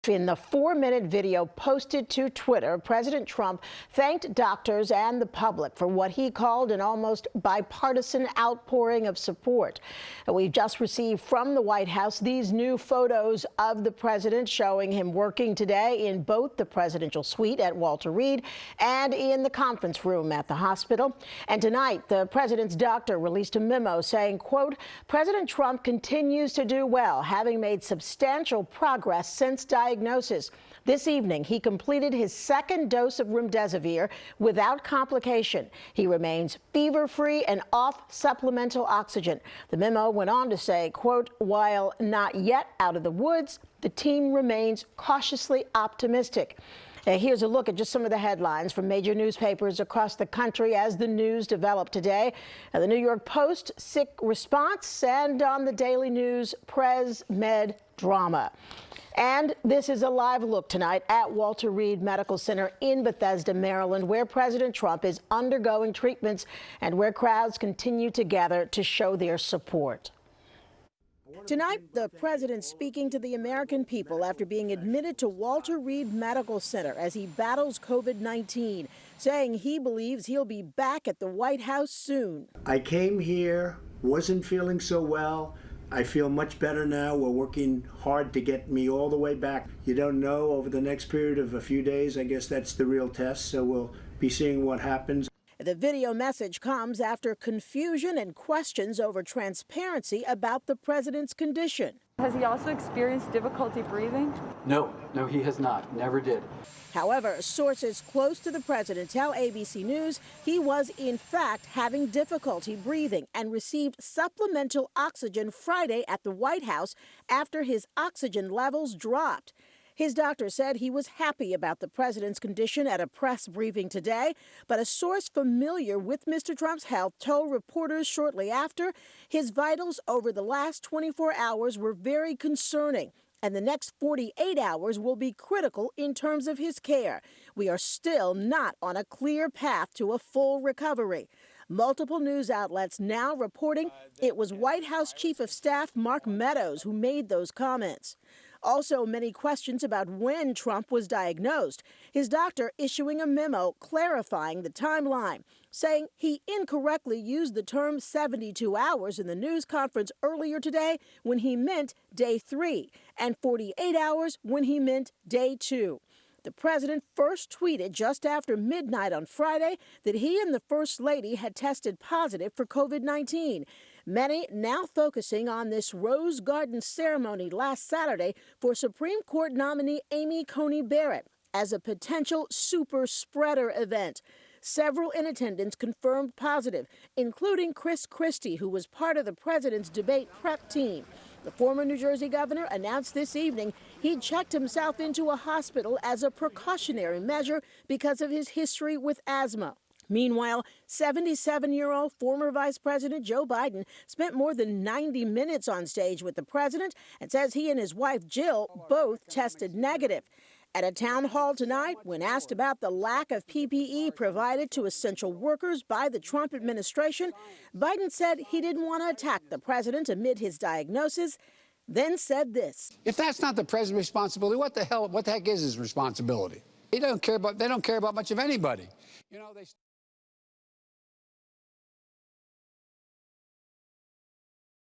In the 4-minute video posted to Twitter, President Trump thanked doctors and the public for what he called an almost bipartisan outpouring of support. We've just received from the White House these new photos of the president showing him working today in both the presidential suite at Walter Reed and in the conference room at the hospital. And tonight, the president's doctor released a memo saying, quote, President Trump continues to do well, having made substantial progress since diagnosis. This evening, he completed his second dose of remdesivir without complication. He remains fever-free and off supplemental oxygen. The memo went on to say, quote, while not yet out of the woods, the team remains cautiously optimistic. Here's a look at just some of the headlines from major newspapers across the country as the news developed today. The New York Post, sick response, and on the Daily News, Pres Med drama. And this is a live look tonight at Walter Reed Medical Center in Bethesda, Maryland, where President Trump is undergoing treatments and where crowds continue to gather to show their support. Tonight, the president speaking to the American people after being admitted to Walter Reed Medical Center as he battles COVID-19, saying he believes he'll be back at the White House soon. I came here, wasn't feeling so well. I feel much better now. We're working hard to get me all the way back. You don't know over the next period of a few days. I guess that's the real test, so we'll be seeing what happens. The video message comes after confusion and questions over transparency about the president's condition. Has he also experienced difficulty breathing? No, he has not. Never did. However, sources close to the president tell ABC News he was, in fact, having difficulty breathing and received supplemental oxygen Friday at the White House after his oxygen levels dropped. His doctor said he was happy about the president's condition at a press briefing today, but a source familiar with Mr. Trump's health told reporters shortly after his vitals over the last 24 hours were very concerning, and the next 48 hours will be critical in terms of his care. We are still not on a clear path to a full recovery. Multiple news outlets now reporting it was White House Chief of Staff Mark Meadows who made those comments. Also, many questions about when Trump was diagnosed. His doctor issuing a memo clarifying the timeline, saying he incorrectly used the term 72 hours in the news conference earlier today when he meant day 3, and 48 hours when he meant day 2. The president first tweeted just after midnight on Friday that he and the First Lady had tested positive for COVID-19. Many now focusing on this Rose Garden ceremony last Saturday for Supreme Court nominee Amy Coney Barrett as a potential super spreader event. Several in attendance confirmed positive, including Chris Christie, who was part of the president's debate prep team. The former New Jersey governor announced this evening he'd checked himself into a hospital as a precautionary measure because of his history with asthma. Meanwhile, 77-year-old former Vice President Joe Biden spent more than 90 minutes on stage with the president and says he and his wife Jill both tested negative. At a town hall tonight, when asked about the lack of PPE provided to essential workers by the Trump administration, Biden said he didn't want to attack the president amid his diagnosis, then said this. If that's not the president's responsibility, what the heck is his responsibility? They don't care about much of anybody. You know,